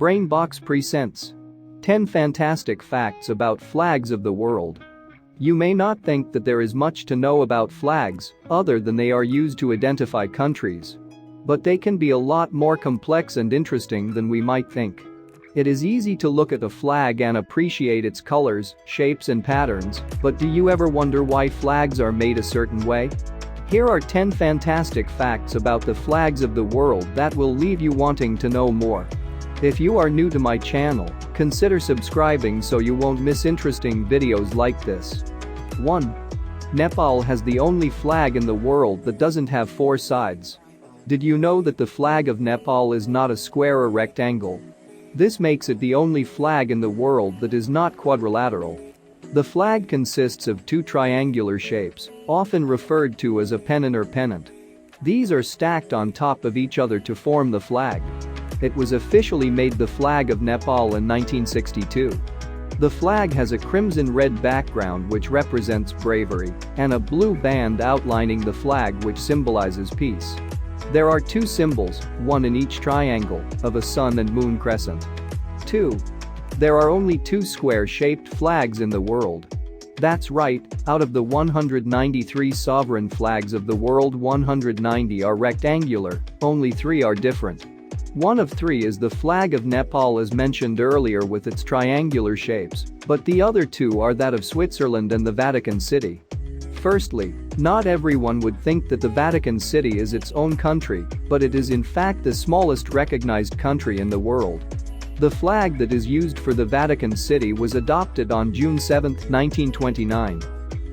BRAINBOX presents 10 fantastic facts about flags of the world. You may not think that there is much to know about flags other than they are used to identify countries. But they can be a lot more complex and interesting than we might think. It is easy to look at a flag and appreciate its colors, shapes and patterns, but do you ever wonder why flags are made a certain way? Here are 10 fantastic facts about the flags of the world that will leave you wanting to know more. If you are new to my channel, consider subscribing so you won't miss interesting videos like this. 1. Nepal has the only flag in the world that doesn't have 4 sides. Did you know that the flag of Nepal is not a square or rectangle? This makes it the only flag in the world that is not quadrilateral. The flag consists of 2 triangular shapes, often referred to as a pennon or pennant. These are stacked on top of each other to form the flag. It was officially made the flag of Nepal in 1962. The flag has a crimson-red background which represents bravery, and a blue band outlining the flag which symbolizes peace. There are 2 symbols, one in each triangle, of a sun and moon crescent. 2. There are only 2 square-shaped flags in the world. That's right, out of the 193 sovereign flags of the world, 190 are rectangular, only 3 are different. One of 3 is the flag of Nepal as mentioned earlier with its triangular shapes, but the other 2 are that of Switzerland and the Vatican City. Firstly, not everyone would think that the Vatican City is its own country, but it is in fact the smallest recognized country in the world. The flag that is used for the Vatican City was adopted on June 7, 1929.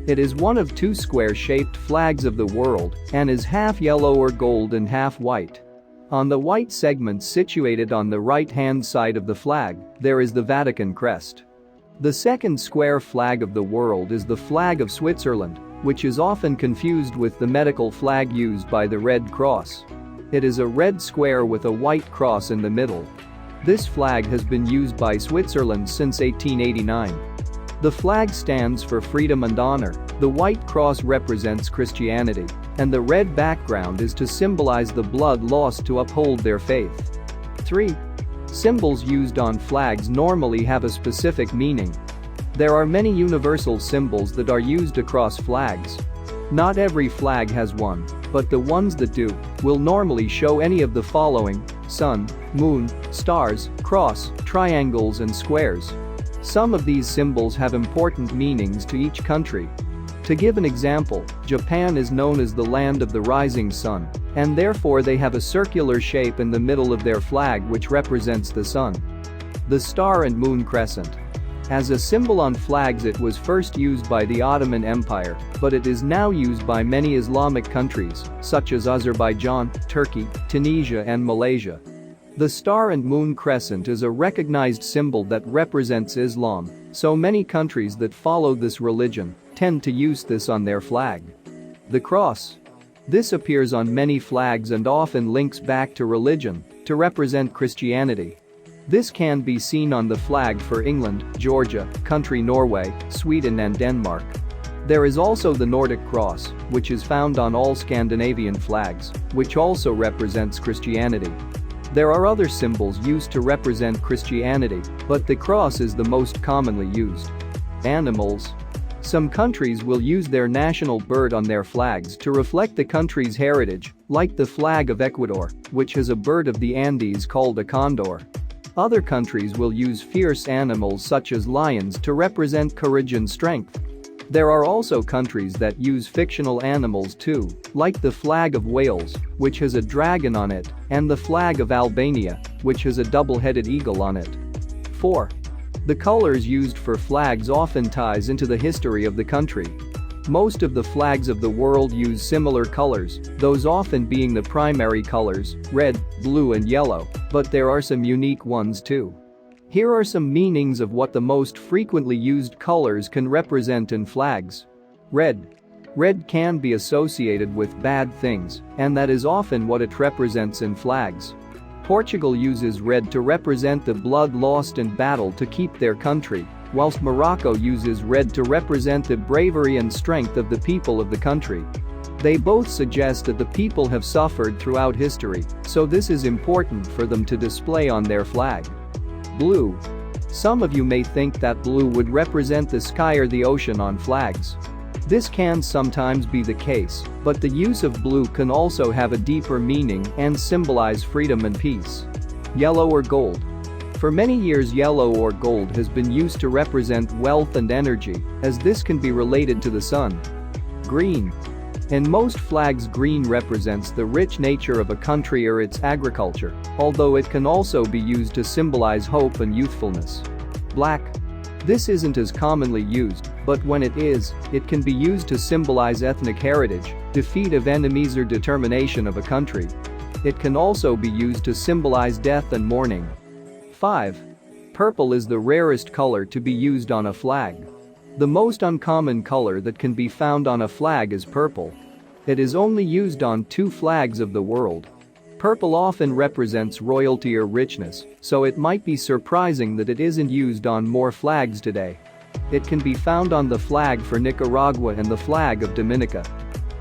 It is one of 2 square-shaped flags of the world and is half yellow or gold and half white. On the white segment situated on the right-hand side of the flag, there is the Vatican crest. The second square flag of the world is the flag of Switzerland, which is often confused with the medical flag used by the Red Cross. It is a red square with a white cross in the middle. This flag has been used by Switzerland since 1889. The flag stands for freedom and honor, the white cross represents Christianity, and the red background is to symbolize the blood lost to uphold their faith. 3. Symbols used on flags normally have a specific meaning. There are many universal symbols that are used across flags. Not every flag has one, but the ones that do will normally show any of the following: sun, moon, stars, cross, triangles and squares. Some of these symbols have important meanings to each country. To give an example, Japan is known as the land of the rising sun, and therefore they have a circular shape in the middle of their flag which represents the sun. The star and moon crescent. As a symbol on flags, it was first used by the Ottoman Empire, but it is now used by many Islamic countries, such as Azerbaijan, Turkey, Tunisia and Malaysia. The star and moon crescent is a recognized symbol that represents Islam, so many countries that follow this religion tend to use this on their flag. The cross. This appears on many flags and often links back to religion to represent Christianity. This can be seen on the flag for England, Georgia, country Norway, Sweden and Denmark. There is also the Nordic cross, which is found on all Scandinavian flags, which also represents Christianity. There are other symbols used to represent Christianity, but the cross is the most commonly used. Animals. Some countries will use their national bird on their flags to reflect the country's heritage, like the flag of Ecuador, which has a bird of the Andes called a condor. Other countries will use fierce animals such as lions to represent courage and strength. There are also countries that use fictional animals too, like the flag of Wales, which has a dragon on it, and the flag of Albania, which has a double-headed eagle on it. 4. The colors used for flags often ties into the history of the country. Most of the flags of the world use similar colors, those often being the primary colors, red, blue and yellow, but there are some unique ones too. Here are some meanings of what the most frequently used colors can represent in flags. Red. Red can be associated with bad things, and that is often what it represents in flags. Portugal uses red to represent the blood lost in battle to keep their country, whilst Morocco uses red to represent the bravery and strength of the people of the country. They both suggest that the people have suffered throughout history, so this is important for them to display on their flag. Blue. Some of you may think that blue would represent the sky or the ocean on flags. This can sometimes be the case, but the use of blue can also have a deeper meaning and symbolize freedom and peace. Yellow or gold. For many years, yellow or gold has been used to represent wealth and energy, as this can be related to the sun. Green. In most flags, green represents the rich nature of a country or its agriculture, although it can also be used to symbolize hope and youthfulness. Black. This isn't as commonly used, but when it is, it can be used to symbolize ethnic heritage, defeat of enemies or determination of a country. It can also be used to symbolize death and mourning. 5. Purple is the rarest color to be used on a flag. The most uncommon color that can be found on a flag is purple. It is only used on 2 flags of the world. Purple often represents royalty or richness, so it might be surprising that it isn't used on more flags today. It can be found on the flag for Nicaragua and the flag of Dominica.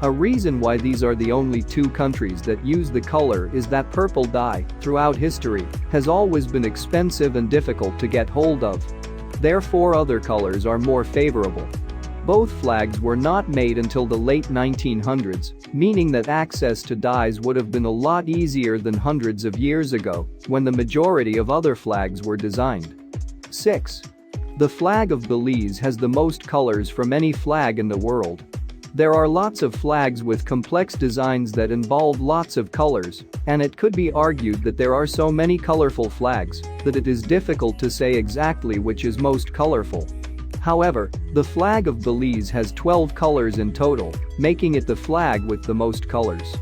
A reason why these are the only 2 countries that use the color is that purple dye, throughout history, has always been expensive and difficult to get hold of. Therefore, other colors are more favorable. Both flags were not made until the late 1900s, meaning that access to dyes would have been a lot easier than hundreds of years ago, when the majority of other flags were designed. 6. The flag of Belize has the most colors from any flag in the world. There are lots of flags with complex designs that involve lots of colors, and it could be argued that there are so many colorful flags that it is difficult to say exactly which is most colorful. However, the flag of Belize has 12 colors in total, making it the flag with the most colors.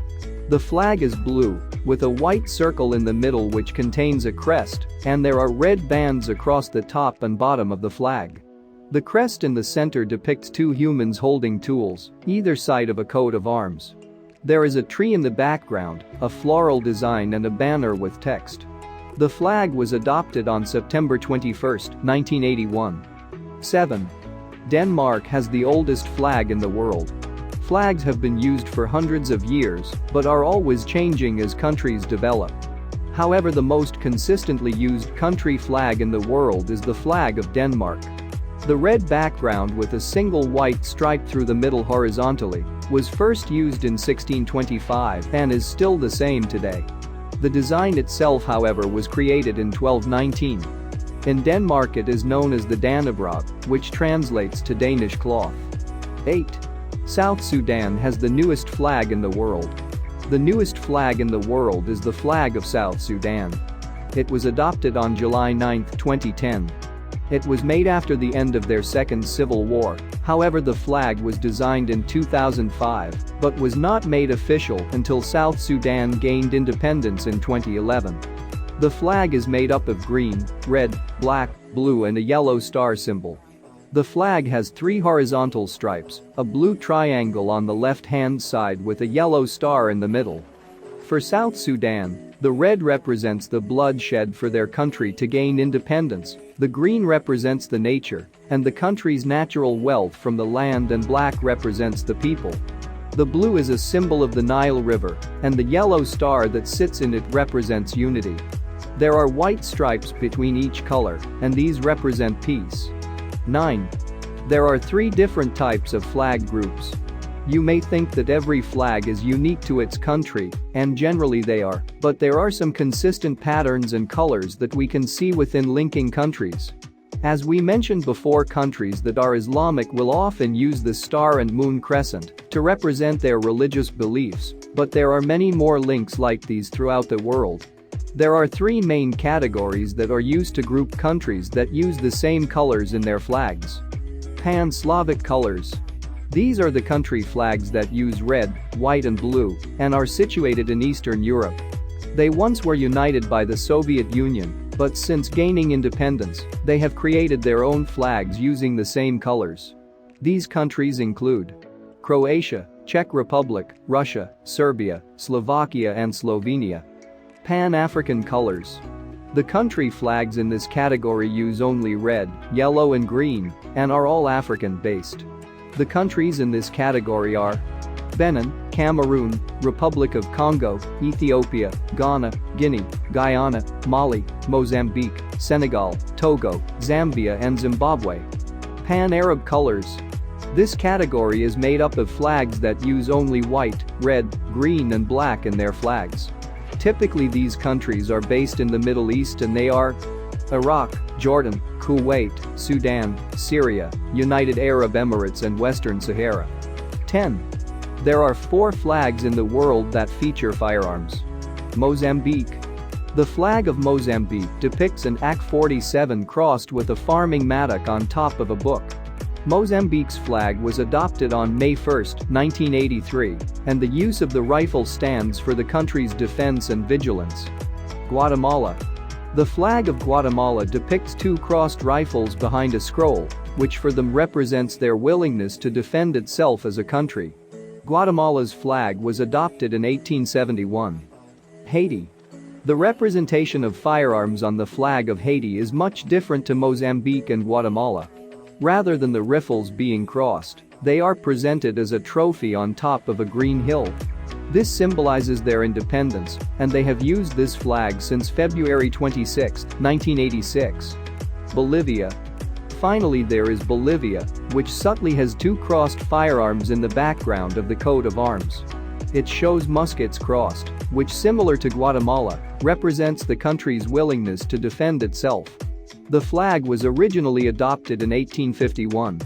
The flag is blue, with a white circle in the middle which contains a crest, and there are red bands across the top and bottom of the flag. The crest in the center depicts 2 humans holding tools, either side of a coat of arms. There is a tree in the background, a floral design and a banner with text. The flag was adopted on September 21, 1981. 7. Denmark has the oldest flag in the world. Flags have been used for hundreds of years, but are always changing as countries develop. However, the most consistently used country flag in the world is the flag of Denmark. The red background with a single white stripe through the middle horizontally was first used in 1625 and is still the same today. The design itself, however, was created in 1219. In Denmark it is known as the Dannebrog, which translates to Danish cloth. 8. South Sudan has the newest flag in the world. The newest flag in the world is the flag of South Sudan. It was adopted on July 9, 2010. It was made after the end of their second civil war, however the flag was designed in 2005 but was not made official until South Sudan gained independence in 2011. The flag is made up of green, red, black, blue and a yellow star symbol. The flag has 3 horizontal stripes, a blue triangle on the left-hand side with a yellow star in the middle. For South Sudan, the red represents the blood shed for their country to gain independence, the green represents the nature and the country's natural wealth from the land, and black represents the people. The blue is a symbol of the Nile River, and the yellow star that sits in it represents unity. There are white stripes between each color, and these represent peace. 9. There are 3 different types of flag groups. You may think that every flag is unique to its country, and generally they are, but there are some consistent patterns and colors that we can see within linking countries. As we mentioned before, countries that are Islamic will often use the star and moon crescent to represent their religious beliefs, but there are many more links like these throughout the world. There are 3 main categories that are used to group countries that use the same colors in their flags. Pan-Slavic colors. These are the country flags that use red, white and blue and are situated in Eastern Europe. They once were united by the Soviet Union, but since gaining independence, they have created their own flags using the same colors. These countries include Croatia, Czech Republic, Russia, Serbia, Slovakia and Slovenia. Pan-African colors. The country flags in this category use only red, yellow and green and are all African-based. The countries in this category are Benin, Cameroon, Republic of Congo, Ethiopia, Ghana, Guinea, Guyana, Mali, Mozambique, Senegal, Togo, Zambia and Zimbabwe. Pan-Arab colors. This category is made up of flags that use only white, red, green and black in their flags. Typically these countries are based in the Middle East and they are Iraq, Jordan, Kuwait, Sudan, Syria, United Arab Emirates and Western Sahara. 10. There are 4 flags in the world that feature firearms. Mozambique. The flag of Mozambique depicts an AK-47 crossed with a farming mattock on top of a book. Mozambique's flag was adopted on May 1, 1983, and the use of the rifle stands for the country's defense and vigilance. Guatemala. The flag of Guatemala depicts 2 crossed rifles behind a scroll, which for them represents their willingness to defend itself as a country. Guatemala's flag was adopted in 1871. Haiti. The representation of firearms on the flag of Haiti is much different to Mozambique and Guatemala. Rather than the rifles being crossed, they are presented as a trophy on top of a green hill. This symbolizes their independence, and they have used this flag since February 26, 1986. Bolivia. Finally there is Bolivia, which subtly has 2 crossed firearms in the background of the coat of arms. It shows muskets crossed, which similar to Guatemala, represents the country's willingness to defend itself. The flag was originally adopted in 1851.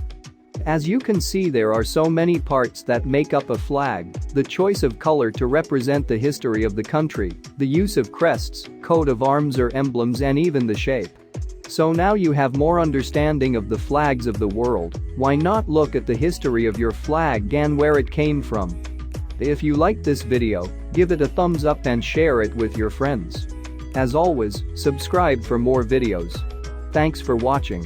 As you can see, there are so many parts that make up a flag: the choice of color to represent the history of the country, the use of crests, coat of arms or emblems and even the shape. So now you have more understanding of the flags of the world. Why not look at the history of your flag and where it came from? If you liked this video, give it a thumbs up and share it with your friends. As always, subscribe for more videos. Thanks for watching.